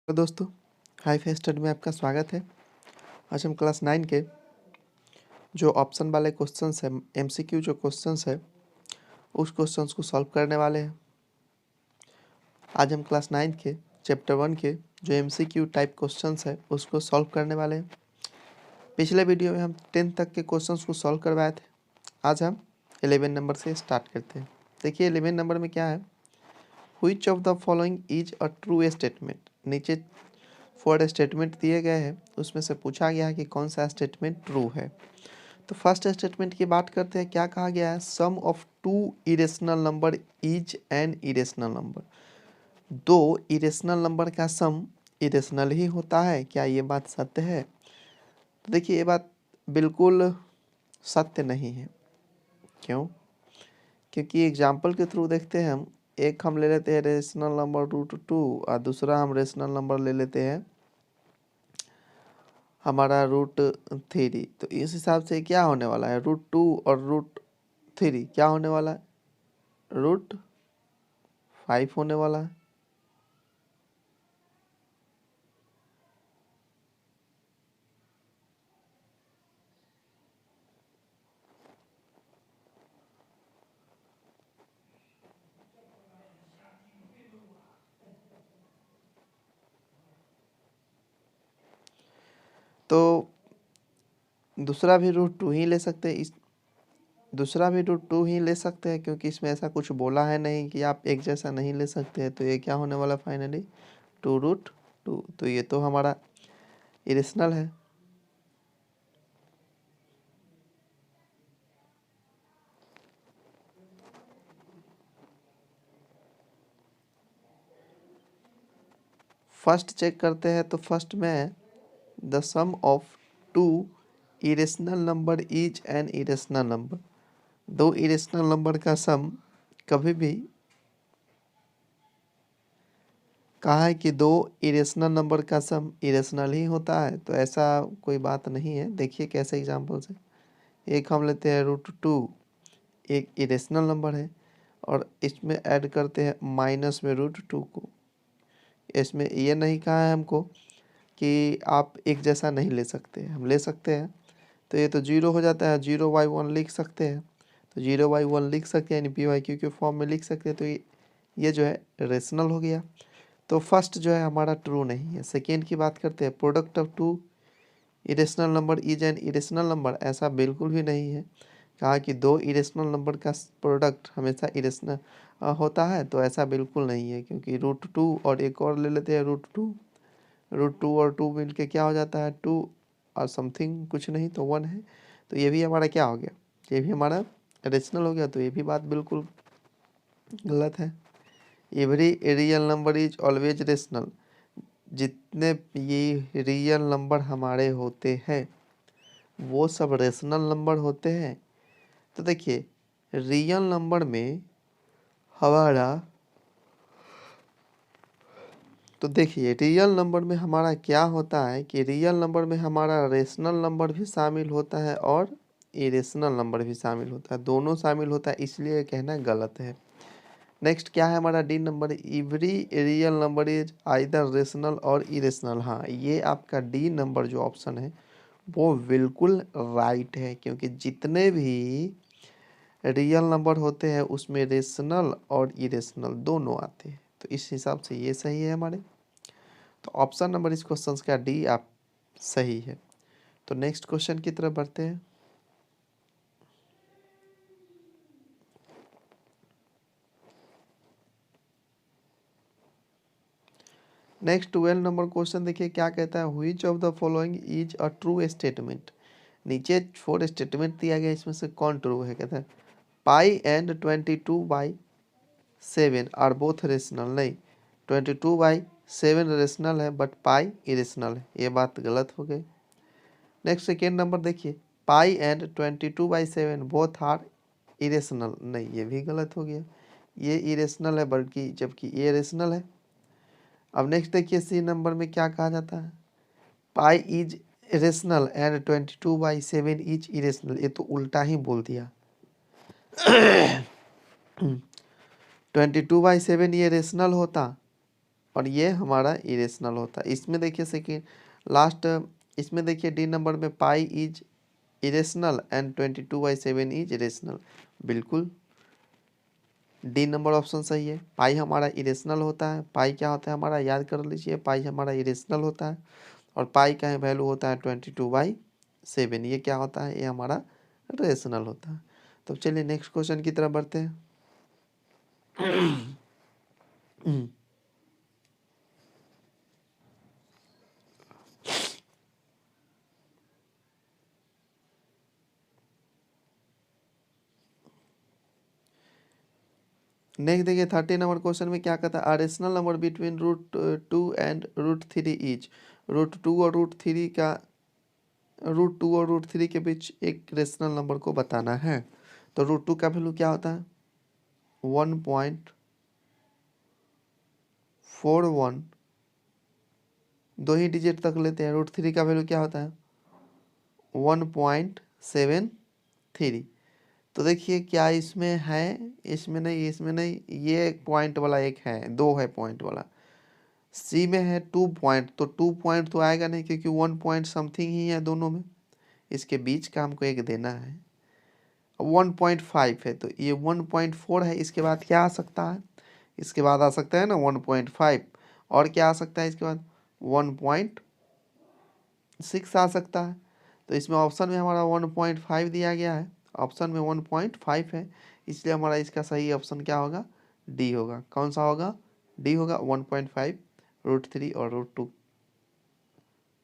तो दोस्तों, hi fi study में आपका स्वागत है। आज हम क्लास 9 के जो ऑप्शन वाले क्वेश्चंस है, एमसीक्यू जो क्वेश्चंस है, उस क्वेश्चंस को सॉल्व करने वाले हैं। आज हम क्लास 9 के चैप्टर 1 के जो एमसीक्यू टाइप क्वेश्चंस है, उसको सॉल्व करने वाले हैं। पिछले वीडियो में हम 10 तक के क्वेश्चंस को सॉल्व करवाए थे। आज हम 11 नंबर से स्टार्ट करते हैं। देखिए 11 नंबर में क्या है, which of the following is a true statement. नीचे 4 स्टेटमेंट दिए गए हैं, उसमें से पूछा गया है कि कौन सा स्टेटमेंट ट्रू है। तो फर्स्ट स्टेटमेंट की बात करते हैं। क्या कहा गया है, sum of two irrational number is an irrational number. दो इरेशनल नंबर का सम इरेशनल ही होता है। क्या ये बात सत्य है? तो देखिए ये बात बिल्कुल सत्य नहीं है। क्यों? क्योंकि एग्जाम्पल के थ्रू देखते हैं हम। एक हम ले लेते हैं रेशनल नंबर √2 और दूसरा हम रेशनल नंबर ले लेते हैं हमारा √3। तो इस हिसाब से क्या होने वाला है, √2 और √3 क्या होने वाला है, √5 होने वाला है। तो दूसरा भी √2 ही ले सकते हैं। इस दूसरा भी √2 ही ले सकते हैं, क्योंकि इसमें ऐसा कुछ बोला है नहीं कि आप एक जैसा नहीं ले सकते हैं। तो ये क्या होने वाला फाइनली, 2√2। तो ये तो हमारा इरेशनल है। फर्स्ट चेक करते हैं। तो फर्स्ट में the sum of two irrational number is an irrational number. दो इरेशनल नंबर का सम कभी भी कहा है कि दो इरेशनल नंबर का सम इरेशनल ही होता है। तो ऐसा कोई बात नहीं है। देखिए कैसे एग्जाम्पल से, एक हम लेते हैं √2, एक इरेशनल नंबर है, और इसमें ऐड करते हैं माइनस में √2 को। इसमें ये नहीं कहा है हमको कि आप एक जैसा नहीं ले सकते, हम ले सकते हैं। तो ये तो 0 हो जाता है, 0/1 लिख सकते हैं। तो 0/1 लिख सकते हैं, यानी PYQ के फॉर्म में लिख सकते हैं। तो ये जो है रेशनल हो गया। तो फर्स्ट जो है हमारा ट्रू नहीं है। सेकेंड की बात करते हैं, product of two irrational number is an irrational number. ऐसा बिल्कुल भी नहीं है। कहा कि दो इरेशनल नंबर का प्रोडक्ट हमेशा इरेशनल होता है। तो ऐसा बिल्कुल नहीं है, क्योंकि √2 और एक और ले लेते हैं √2 और 2 मिल के क्या हो जाता है, 2 और समथिंग कुछ नहीं तो 1 है। तो ये भी हमारा क्या हो गया, ये भी हमारा रेशनल हो गया। तो ये भी बात बिल्कुल गलत है। Every real number is always rational. जितने ये रियल नंबर हमारे होते हैं वो सब रेशनल नंबर होते हैं। तो देखिए रियल नंबर में हमारा, तो देखिए रियल नंबर में हमारा क्या होता है कि रियल नंबर में हमारा रेशनल नंबर भी शामिल होता है और इरेशनल नंबर भी शामिल होता है। दोनों शामिल होता है, इसलिए कहना गलत है। नेक्स्ट क्या है हमारा D number, every real number is either rational और इरेशनल। हाँ, ये आपका डी नंबर जो ऑप्शन है वो बिल्कुल राइट है, क्योंकि जितने भी रियल नंबर होते हैं उसमें रेशनल और इरेशनल दोनों आते हैं। तो इस हिसाब से ये सही है हमारे। तो ऑप्शन नंबर इस क्वेश्चन का डी आप सही है। तो नेक्स्ट क्वेश्चन की तरफ बढ़ते हैं। नेक्स्ट 12 नंबर क्वेश्चन देखिए क्या कहता है, which of the following is a true statement. नीचे 4 स्टेटमेंट दिया गया, इसमें से कौन ट्रू है। कहता है पाई एंड 22/7 आर बोथ रेशनल। नहीं, 22/7 रेशनल है बट पाई इरेशनल है। ये बात गलत हो गई। नेक्स्ट सेकेंड नंबर देखिए, पाई एंड 22/7 बोथ आर इरेशनल। नहीं, ये भी गलत हो गया। ये इरेशनल है बल्कि, जबकि ये रेशनल है। अब नेक्स्ट देखिए सी नंबर में क्या कहा जाता है, pi is rational and 22/7 is irrational. ये तो उल्टा ही बोल दिया। 22/7 ये रेशनल होता और ये हमारा इरेशनल होता है। इसमें देखिए सेकेंड लास्ट, इसमें देखिए डी नंबर में pi is irrational and 22/7 is irrational. बिल्कुल डी नंबर ऑप्शन सही है। पाई हमारा इरेशनल होता है। पाई क्या होता है हमारा, याद कर लीजिए, पाई हमारा इरेशनल होता है और पाई का वैल्यू होता है 22/7। ये क्या होता है, ये हमारा रेशनल होता है। तो चलिए नेक्स्ट क्वेश्चन की तरफ बढ़ते हैं। नेक्स्ट देखिए 30 नंबर क्वेश्चन में क्या कहता है, a rational number between √2 and √3 is. √2 और √3 का, √2 और √3 के बीच एक रेशनल नंबर को बताना है। तो √2 का वैल्यू क्या होता है 1.41, दो ही डिजिट तक लेते हैं। √3 का वैल्यू क्या होता है 1.73। तो देखिए क्या इसमें है, इसमें नहीं, इसमें नहीं, ये एक पॉइंट वाला एक है, दो है पॉइंट वाला। सी में है 2 पॉइंट, तो 2 पॉइंट तो आएगा नहीं क्योंकि 1 पॉइंट समथिंग ही है दोनों में। इसके बीच का हमको एक देना है। 1.5 है तो ये 1.4 है। इसके बाद क्या आ सकता है, इसके बाद आ सकता है ना 1.5, और क्या आ सकता है इसके बाद 1.6 आ सकता है। तो इसमें ऑप्शन में हमारा 1.5 दिया गया है, ऑप्शन में 1.5 है, इसलिए हमारा इसका सही ऑप्शन क्या होगा, डी होगा। कौन सा होगा, डी होगा। 1.5 √3 और √2,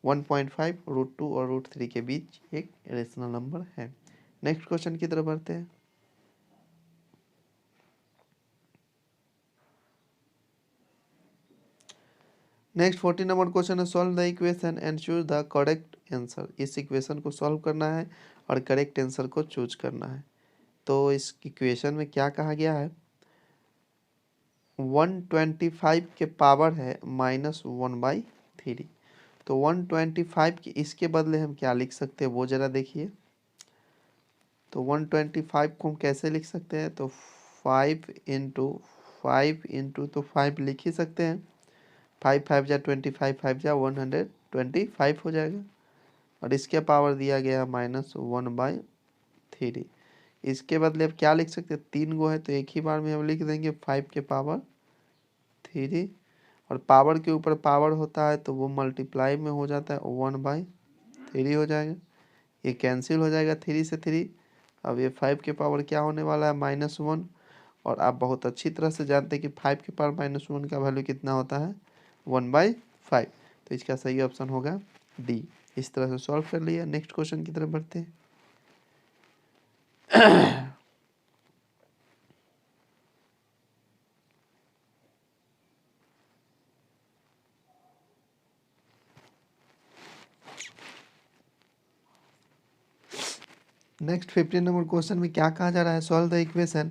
1.5 √2 और √3 के बीच एक रेशनल नंबर है। नेक्स्ट क्वेश्चन की तरफ बढ़ते हैं। नेक्स्ट 40 नंबर क्वेश्चन है, solve the equation and choose the correct answer. इस इक्वेशन को सॉल्व करना है और करेक्ट आंसर को चूज करना है। तो इस इक्वेशन में क्या कहा गया है, 125 के पावर है -1/3। तो 125 के इसके बदले हम क्या लिख सकते हैं वो जरा देखिए। तो 125 को हम कैसे लिख सकते हैं, तो 5 तो 5 लिख ही सकते हैं। 5 5 जा 25, 5 जा 125 हो जाएगा। और इसके पावर दिया गया -1/3। इसके बदले अब क्या लिख सकते हैं, 3 गो है तो एक ही बार में हम लिख देंगे 5 के पावर 3। और पावर के ऊपर पावर होता है तो वो मल्टीप्लाई में हो जाता है, 1/3 हो जाएगा। ये कैंसिल हो जाएगा 3 से 3। अब ये 5 के पावर क्या होने वाला है -1। और आप बहुत अच्छी तरह से जानते हैं कि 5 के पावर -1 का वैल्यू कितना होता है 1/5। तो इसका सही ऑप्शन होगा डी। इस तरह से सॉल्व कर लिया। नेक्स्ट क्वेश्चन की तरफ बढ़ते हैं। नेक्स्ट 15 नंबर क्वेश्चन में क्या कहा जा रहा है, सॉल्व द इक्वेशन।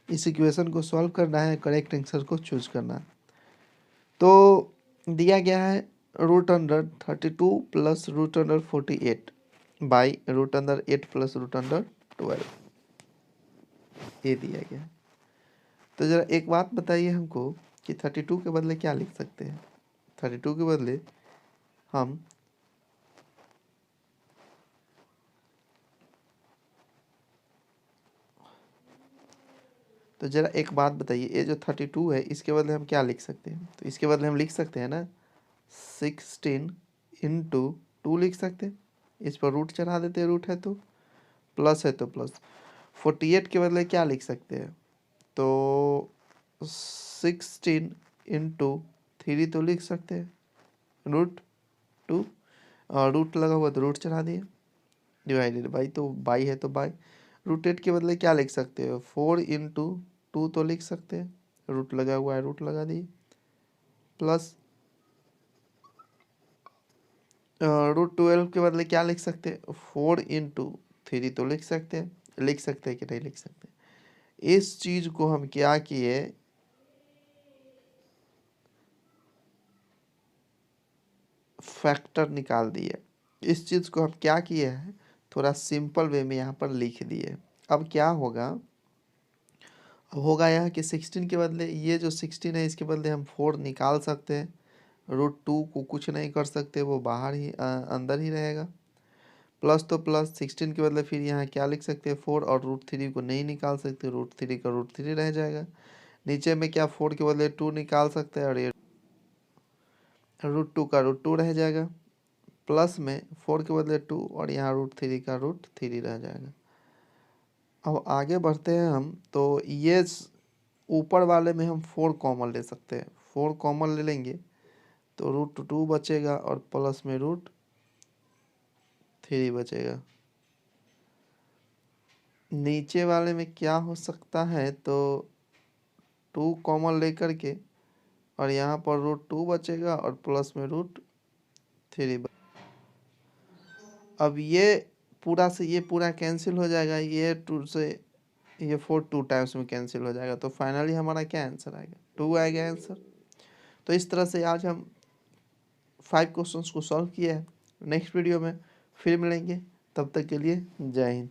इस इक्वेशन को सॉल्व करना है, करेक्ट आंसर को चूज करना है। तो दिया गया है √32 प्लस √48 बाई √8 प्लस √12, ये दिया गया है। तो जरा एक बात बताइए हमको कि 32 के बदले क्या लिख सकते हैं। 32 के बदले हम तो जरा एक बात बताइए, ये जो 32 है इसके बदले हम क्या लिख सकते हैं। तो इसके बदले हम लिख सकते हैं ना 16 इंटू 2 लिख सकते हैं। इस पर रूट चढ़ा देते हैं, रूट है तो प्लस है तो प्लस। 48 के बदले क्या लिख सकते हैं, तो 16 इंटू 3 तो लिख सकते हैं, √2, और रूट लगा हुआ तो रूट चढ़ा दिए, डिवाइडेड बाई, तो बाई है तो बाई। √8 के बदले क्या लिख सकते हो, 4 इंटू 2 तो लिख सकते हैं, रूट लगा हुआ है रूट लगा दिए, प्लस √12 के बदले क्या लिख सकते हैं, 4 इंटू 3 तो लिख सकते हैं, कि नहीं लिख सकते। इस चीज को हम क्या किए, फैक्टर निकाल दिए। इस चीज को हम क्या किए हैं, थोड़ा सिंपल वे में यहाँ पर लिख दिए। अब क्या होगा, अब होगा यह कि 16 के बदले ये जो 16 है इसके बदले हम 4 निकाल सकते हैं। √2 को कुछ नहीं कर सकते, वो बाहर ही अंदर ही रहेगा। प्लस तो प्लस 16 के बदले फिर यहाँ क्या लिख सकते हैं 4, और √3 को नहीं निकाल सकते, √3 का √3 रह जाएगा। नीचे में क्या 4 के बदले 2 निकाल सकते हैं और ये √2 का √2 रह जाएगा। प्लस में 4 के बदले 2 और यहाँ √3 का √3 रह जाएगा। अब आगे बढ़ते हैं हम, तो ये ऊपर वाले में हम 4 कॉमन ले सकते हैं। 4 कॉमन ले लेंगे तो √2 बचेगा और प्लस में √3 बचेगा। नीचे वाले में क्या हो सकता है, तो 2 कॉमन लेकर के और यहाँ पर √2 बचेगा और प्लस में √3। अब ये पूरा से ये पूरा कैंसिल हो जाएगा, ये 2 से ये 4 2 टाइम्स में कैंसिल हो जाएगा, तो फाइनली हमारा क्या आंसर आएगा, 2 आएगा आंसर। तो इस तरह से आज हम 5 क्वेश्चंस को सॉल्व किया है। नेक्स्ट वीडियो में फिर मिलेंगे, तब तक के लिए जय हिंद।